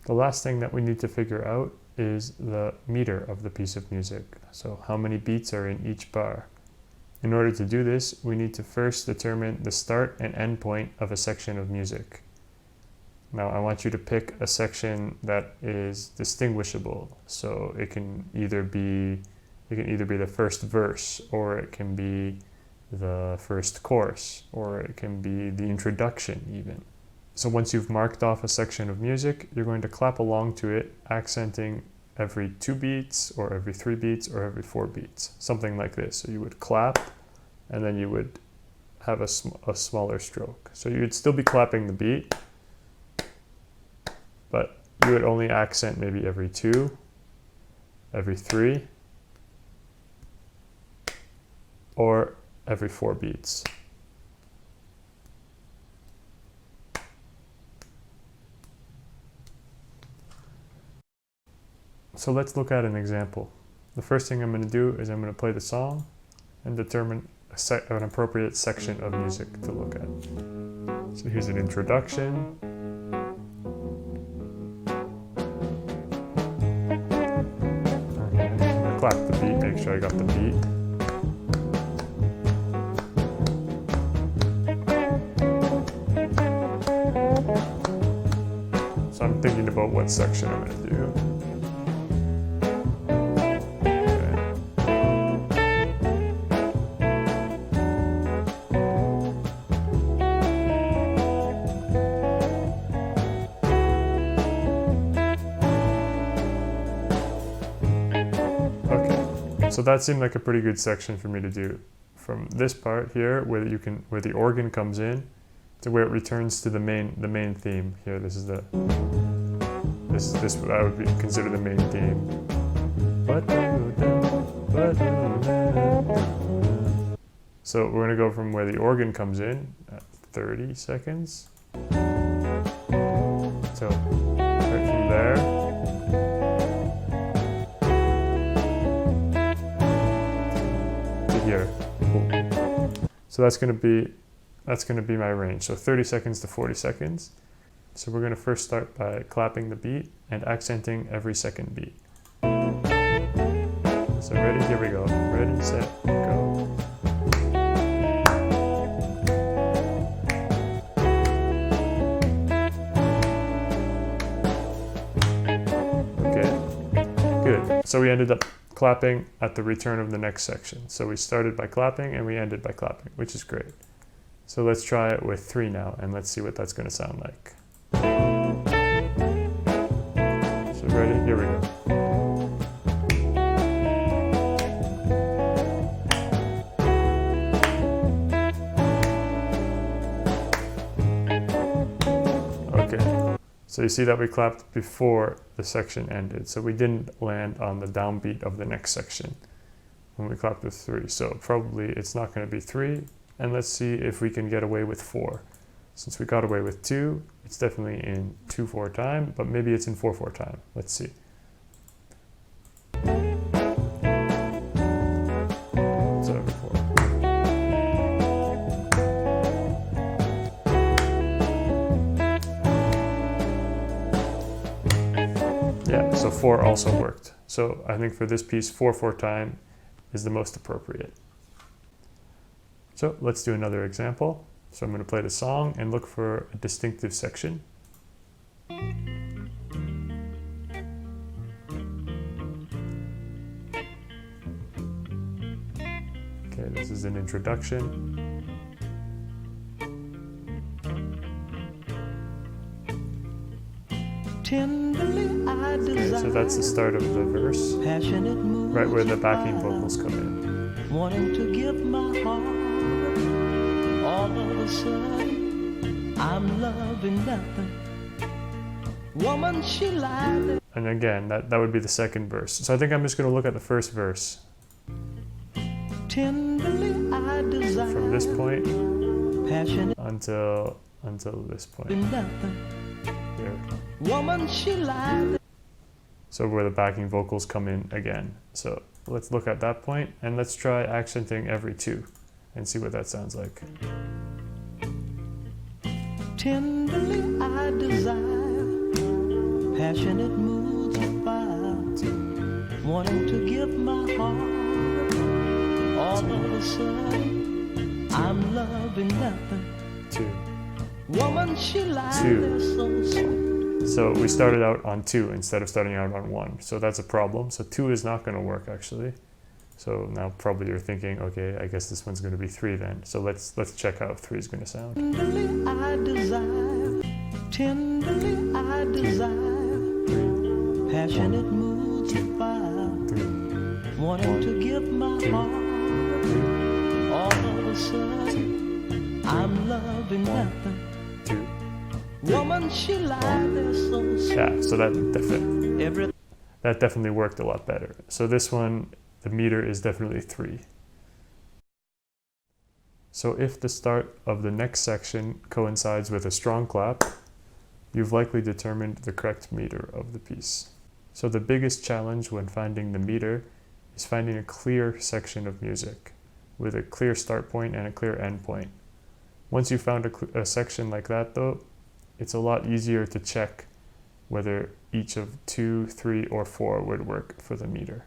The last thing that we need to figure out is the meter of the piece of music. So how many beats are in each bar? In order to do this, we need to first determine the start and end point of a section of music. Now I want you to pick a section that is distinguishable. So it can either be the first verse, or it can be the first chorus, or it can be the introduction even. So once you've marked off a section of music, you're going to clap along to it, accenting every 2 beats, or every 3 beats, or every 4 beats, something like this. So you would clap, and then you would have a smaller stroke. So you would still be clapping the beat, but you would only accent maybe every 2, every 3, or every 4 beats. So let's look at an example. The first thing I'm going to do is I'm going to play the song and determine an appropriate section of music to look at. So here's an introduction. I'm going to clap the beat, make sure I got the beat. So I'm thinking about what section I'm going to do. So that seemed like a pretty good section for me to do. From this part here, where the organ comes in, to where it returns to the main theme. Here, this I would consider the main theme. So we're going to go from where the organ comes in at 30 seconds. So right from there. Here. So that's going to be my range. So 30 seconds to 40 seconds. So we're going to first start by clapping the beat and accenting every second beat. So ready? Here we go. Ready, set, go. Okay. Good. So we ended up clapping at the return of the next section. So we started by clapping and we ended by clapping, which is great. So let's try it with 3 now, and let's see what that's going to sound like. So ready? Here we go. Okay. So you see that we clapped before the section ended. So we didn't land on the downbeat of the next section when we clapped with 3. So probably it's not going to be 3. And let's see if we can get away with 4. Since we got away with 2, it's definitely in 2/4 time, but maybe it's in 4/4 time. Let's see. So every 4. Yeah, so 4 also worked. So I think for this piece, 4/4 time is the most appropriate. So let's do another example. So I'm going to play the song and look for a distinctive section. Okay, this is an introduction. Okay, so that's the start of the verse, right where the backing vocals come in. Wanting to give my heart, all of a sudden I'm loving nothing. Woman, she lied. And again, that would be the second verse. So I think I'm just going to look at the first verse. Tenderly I desire, from this point passionate until this point. Nothing. Here. Woman, she lied. So where the backing vocals come in again. So let's look at that point and let's try accenting every 2 and see what that sounds like. Tenderly I desire, passionate moods of fire, wanting to give my heart. All of a sudden, I'm loving nothing. 2. Woman, she lies 2. there so sweet. So we started out on 2 instead of starting out on 1. So that's a problem. So 2 is not going to work actually. So now probably you're thinking, okay, I guess this one's going to be 3 then. So let's check how 3 is going to sound. Tenderly I desire, tenderly I desire, 3, passionate moods of fire, 3, wanting to give my 2, heart. 3, All of a sudden, 2, I'm loving nothing. 2. Woman, she lies there so sweet. Yeah, so Every that definitely worked a lot better. So this one, the meter is definitely 3. So if the start of the next section coincides with a strong clap, you've likely determined the correct meter of the piece. So the biggest challenge when finding the meter is finding a clear section of music with a clear start point and a clear end point. Once you've found a section like that though, it's a lot easier to check whether each of 2, 3, or 4 would work for the meter.